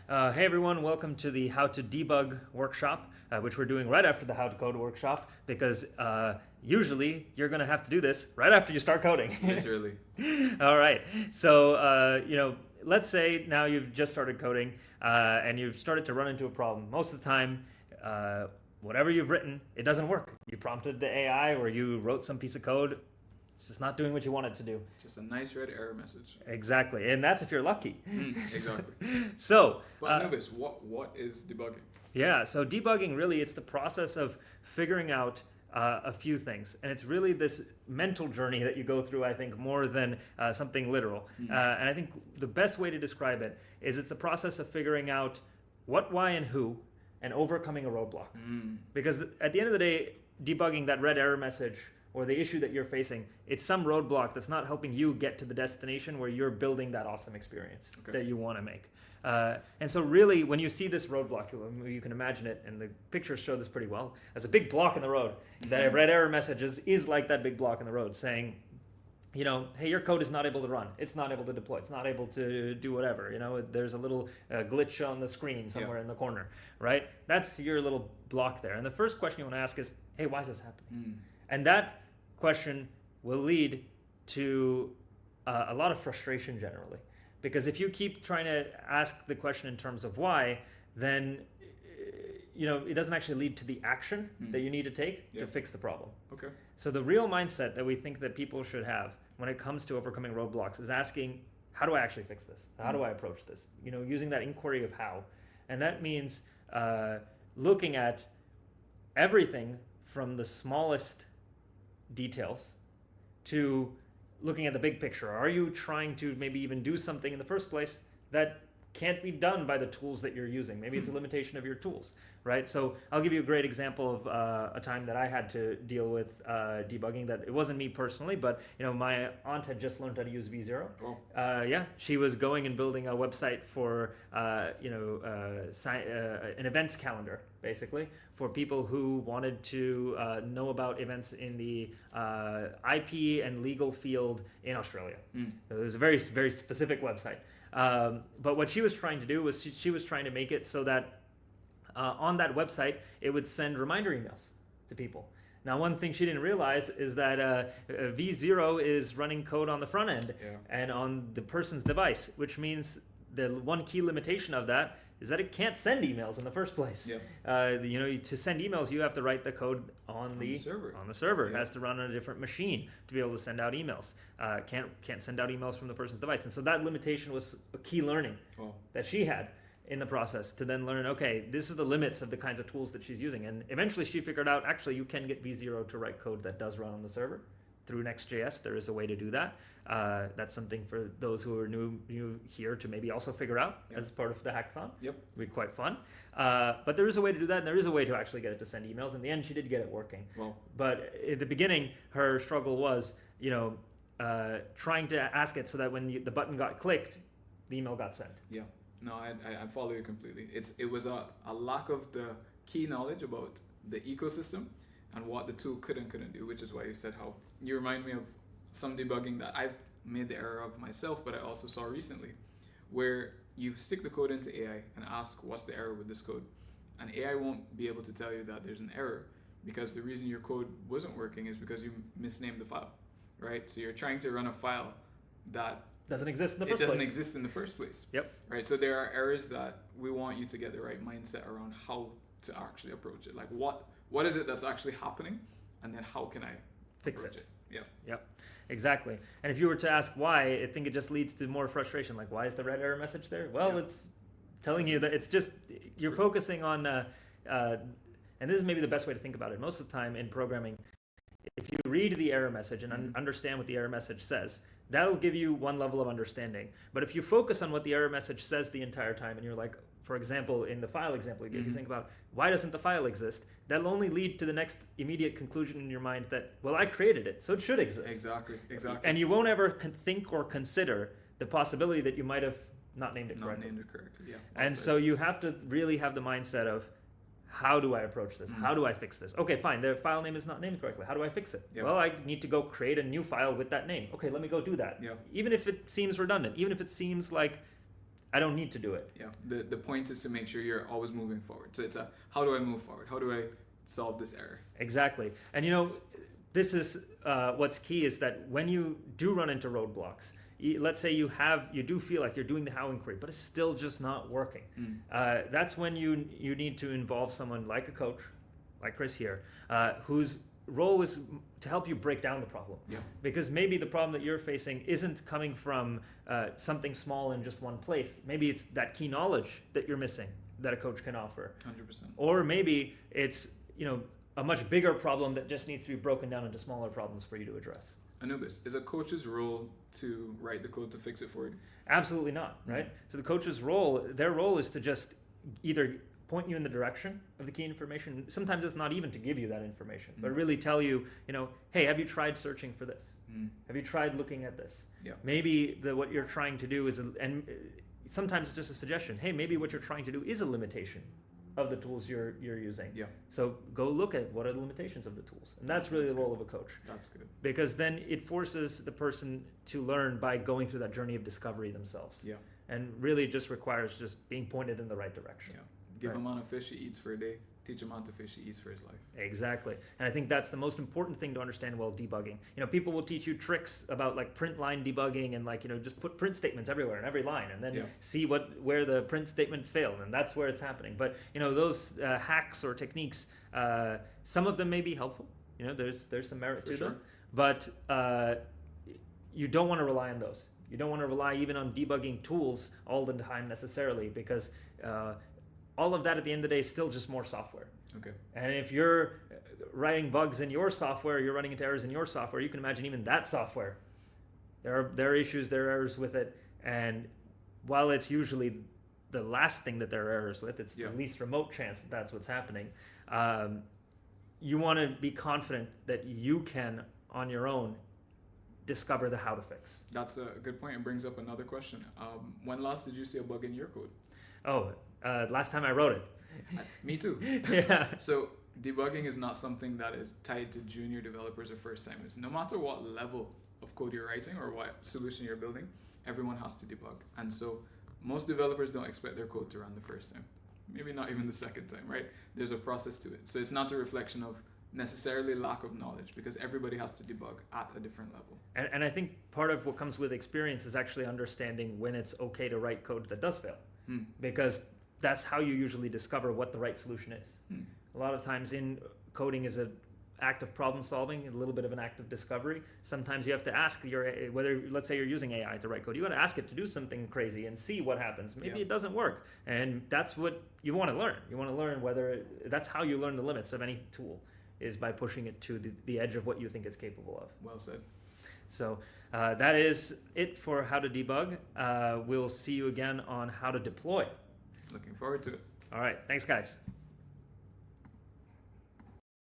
Hey everyone, welcome to the How to Debug workshop, which we're doing right after the How to Code workshop, because usually you're going to have to do this right after you start coding. Literally. All right. So, let's say now you've just started coding and you've started to run into a problem. Most of the time, whatever you've written, it doesn't work. You prompted the AI or you wrote some piece of code. It's just not doing what you want it to do. Just a nice red error message. Exactly. And that's if you're lucky. Exactly. So, but Anubis, what is debugging? Yeah, so debugging really, it's the process of figuring out a few things. And it's really this mental journey that you go through, I think, more than something literal. And I think the best way to describe it is it's the process of figuring out what, why, and who, and overcoming a roadblock. Because at the end of the day, debugging that red error message or the issue that you're facing, it's some roadblock that's not helping you get to the destination where you're building that awesome experience that you want to make. And so really, when you see this roadblock, you can imagine it, and the pictures show this pretty well, as a big block in the road. That red error message is like that big block in the road saying, hey, your code is not able to run. It's not able to deploy. It's not able to do whatever. There's a little glitch on the screen somewhere in the corner, right? That's your little block there. And the first question you want to ask is, hey, why is this happening? And that question will lead to a lot of frustration generally. Because if you keep trying to ask the question in terms of why, then it doesn't actually lead to the action that you need to take to fix the problem. Okay. So the real mindset that we think that people should have when it comes to overcoming roadblocks is asking, how do I actually fix this? How do I approach this? Using that inquiry of how. And that means looking at everything from the smallest details to looking at the big picture. Are you trying to maybe even do something in the first place that can't be done by the tools that you're using? Maybe it's a limitation of your tools, right? So I'll give you a great example of a time that I had to deal with debugging that it wasn't me personally, but my aunt had just learned how to use V0. She was going and building a website for an events calendar, basically, for people who wanted to know about events in the IP and legal field in Australia. It was a very, very specific website. But what she was trying to do was she was trying to make it so that on that website, it would send reminder emails to people. Now, one thing she didn't realize is that V0 is running code on the front end and on the person's device, which means the one key limitation of that is that it can't send emails in the first place. To send emails, you have to write the code on the server. It has to run on a different machine to be able to send out emails. Can't send out emails from the person's device. And so that limitation was a key learning that she had in the process to then learn, okay, this is the limits of the kinds of tools that she's using. And eventually she figured out, actually, you can get V0 to write code that does run on the server. Through Next.js, there is a way to do that. That's something for those who are new here to maybe also figure out as part of the hackathon. It'll be quite fun. But there is a way to do that, and there is a way to actually get it to send emails. In the end, she did get it working. But at the beginning, her struggle was, trying to ask it so that when the button got clicked, the email got sent. No, I follow you completely. It was a lack of the key knowledge about the ecosystem and what the tool could and couldn't do, which is why you said how you remind me of some debugging that I've made the error of myself, but I also saw recently, where you stick the code into AI and ask what's the error with this code, and AI won't be able to tell you that there's an error because the reason your code wasn't working is because you misnamed the file, right? So you're trying to run a file that doesn't exist in the first place. It doesn't exist in the first place. Right. So there are errors that we want you to get the right mindset around how to actually approach it. Like what is it that's actually happening, and then how can I fix it? Yep. Exactly. And if you were to ask why, I think it just leads to more frustration. Like, why is the red error message there? Well, it's telling you that it's just you're focusing on. And this is maybe the best way to think about it. Most of the time in programming, if you read the error message and understand what the error message says, that'll give you one level of understanding. But if you focus on what the error message says the entire time, and you're like, for example, in the file example you gave, you think about, why doesn't the file exist? That'll only lead to the next immediate conclusion in your mind that, well, I created it, so it should exist. Exactly. And you won't ever think or consider the possibility that you might have not named it correctly. And so you have to really have the mindset of, how do I approach this? How do I fix this? Okay, fine, the file name is not named correctly. How do I fix it? Well, I need to go create a new file with that name. Okay, let me go do that. Even if it seems redundant, even if it seems like I don't need to do it. Yeah. The point is to make sure you're always moving forward. So it's a, how do I move forward? How do I solve this error? Exactly. And this is what's key is that when you do run into roadblocks, let's say you do feel like you're doing the how inquiry, but it's still just not working. That's when you need to involve someone like a coach, like Chris here, whose role is to help you break down the problem. Yeah. Because maybe the problem that you're facing isn't coming from something small in just one place. Maybe it's that key knowledge that you're missing that a coach can offer. 100%. Or maybe it's a much bigger problem that just needs to be broken down into smaller problems for you to address. Anubis, is a coach's role to write the code to fix it for you? Absolutely not, right? So the coach's role, their role is to just either point you in the direction of the key information. Sometimes it's not even to give you that information, but really tell you, hey, have you tried searching for this? Have you tried looking at this? Yeah. Maybe what you're trying to do is, and sometimes it's just a suggestion. Hey, maybe what you're trying to do is a limitation of the tools you're using. Yeah. So go look at what are the limitations of the tools. And that's really the role of a coach. That's good. Because then it forces the person to learn by going through that journey of discovery themselves. Yeah. And really just requires just being pointed in the right direction. Yeah. Give a man a fish he eats for a day. Teach a man to fish he eats for his life. Exactly. And I think that's the most important thing to understand while debugging. People will teach you tricks about like print line debugging and just put print statements everywhere in every line and then see where the print statement failed, and that's where it's happening. But those hacks or techniques, some of them may be helpful. There's some merit to them, but you don't want to rely on those. You don't want to rely even on debugging tools all the time necessarily, because all of that at the end of the day is still just more software. Okay. And if you're writing bugs in your software, you're running into errors in your software, you can imagine even that software. There are issues, there are errors with it, and while it's usually the last thing that there are errors with, it's the least remote chance that that's what's happening. You want to be confident that you can, on your own, discover the how to fix. That's a good point. It brings up another question. When last did you see a bug in your code? Last time I wrote it. Me too. Yeah. So debugging is not something that is tied to junior developers or first timers. No matter what level of code you're writing or what solution you're building, everyone has to debug. And so most developers don't expect their code to run the first time. Maybe not even the second time, right? There's a process to it. So it's not a reflection of necessarily lack of knowledge, because everybody has to debug at a different level. And I think part of what comes with experience is actually understanding when it's okay to write code that does fail. Because that's how you usually discover what the right solution is. A lot of times in coding is an act of problem solving, a little bit of an act of discovery. Sometimes you have to ask whether, let's say you're using AI to write code, you got to ask it to do something crazy and see what happens. Maybe it doesn't work. And that's what you want to learn. You want to learn that's how you learn the limits of any tool, is by pushing it to the edge of what you think it's capable of. Well said. So that is it for how to debug. We'll see you again on how to deploy. Looking forward to it. All right. Thanks, guys.